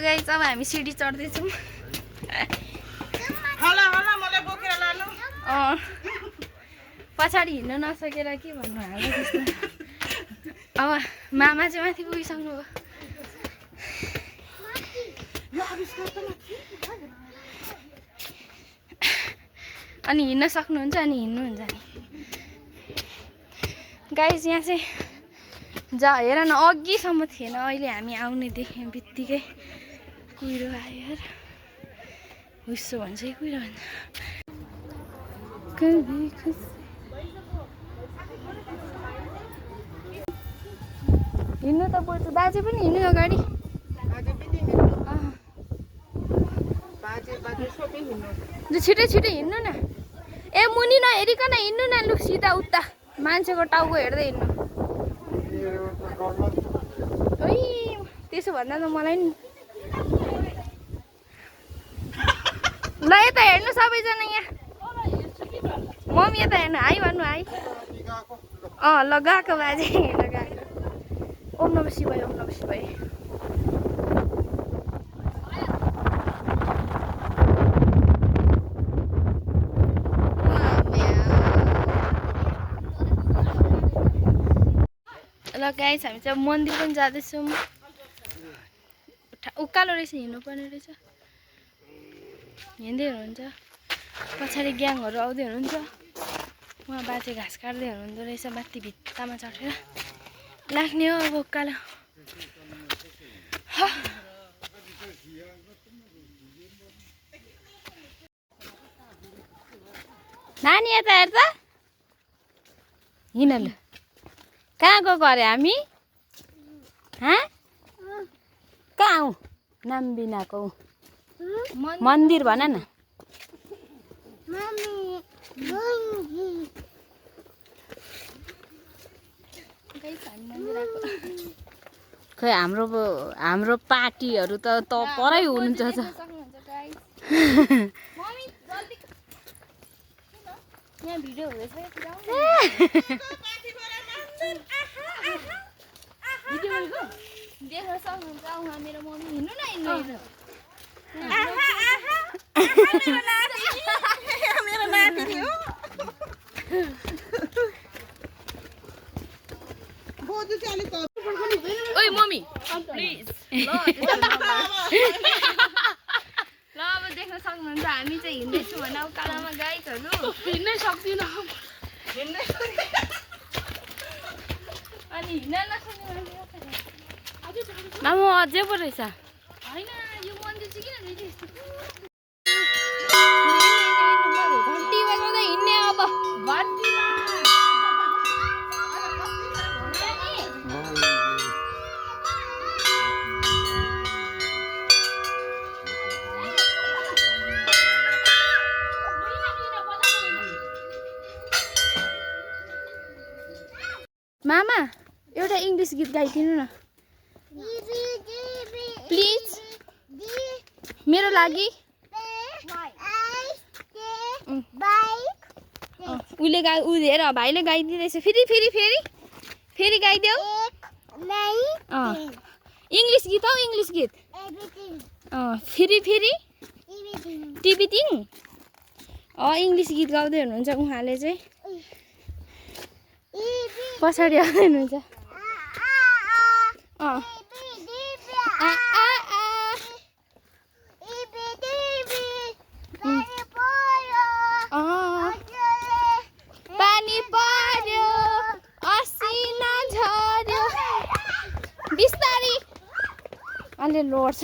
guys अब हामी CD चढ्दैछौँ पछाडि हिँड्न नसकेर के भन्नु हाम्रो त्यस्तो अब मामा चाहिँ माथि पुगिसक्नु भयो अनि हिँड्न सक्नुहुन्छ अनि हिँड्नुहुन्छ नि गाइस यहाँ चाहिँ हेर न अघिसम्म थिएन अहिले हामी आउने देख्ने बित्तिकै कुहिरो आयो यार हुस्सो भन्छ कि कुहिरो भन्छ हिँड्नु त पर्छ बाजे पनि हिँड्नु अगाडि छिटै छिटै हिँड्नु न ए मुनि नहेरिकन हिँड्नु न लु सिधा उता मान्छेको टाउको हेर्दै हिँड्नु ओइ त्यसो भन्दा त मलाई नि ल यता हेर्नु सबैजना यहाँ मम्मी यता हेर्नु हाई भन्नु हाई ल गएको बाजे ल गएको ओम नमः शिवाय ओम नमः शिवाय ल गाइस हामी चाहिँ मन्दिर पनि जाँदैछौँ उकालो रहेछ हिँड्नुपर्ने रहेछ हिँड्दै हुनुहुन्छ पछाडि ग्याङहरू आउँदै हुनुहुन्छ उहाँ बाजे घाँस काट्दै हुनुहुँदो रहेछ माथि भित्तामा चढेर लाग्ने हो अब उकालो नानी यता हेर त हिँड ल कहाँ गएको अरे हामी कहाँ हौ नाम बिनाको मन्दिर भन न खै हाम्रो पार्टीहरू त परै हुनुहुन्छ यहाँ भिडियो हुँदैछ देख्न सक्नुहुन्छ उहाँ मेरो मम्मी हिँड्नु न हिँड्नु मेरो नाति हो ओइ मम्मी प्लिज ल अब देख्न सक्नुहुन्छ हामी चाहिँ हिँड्दैछौँ भने उकालोमा गाइसहरू हिँड्नै सक्दिनँ अनि हिँड्न नसक्ने मामा अझै पो रहेछ होइन यो मन्दिर चाहिँ किन रहेछ यस्तो घन्टी बजाउँदै हिँड्ने अब मामा एउटा इङ्ग्लिस गीत गाइदिनु न प्लिज मेरो लागि उसले हेर भाइले गाइदिँदैछ फेरि गाइदेऊ इङ्ग्लिस गीत हौ इङ्ग्लिस गीत फेरि टिभिटिङ इङ्ग्लिस गीत गाउँदै हुनुहुन्छ उहाँले चाहिँ पछाडि आउँदै हुनुहुन्छ पानी पर्यो असिना झर्यो बिस्तारी अलि लोड्छ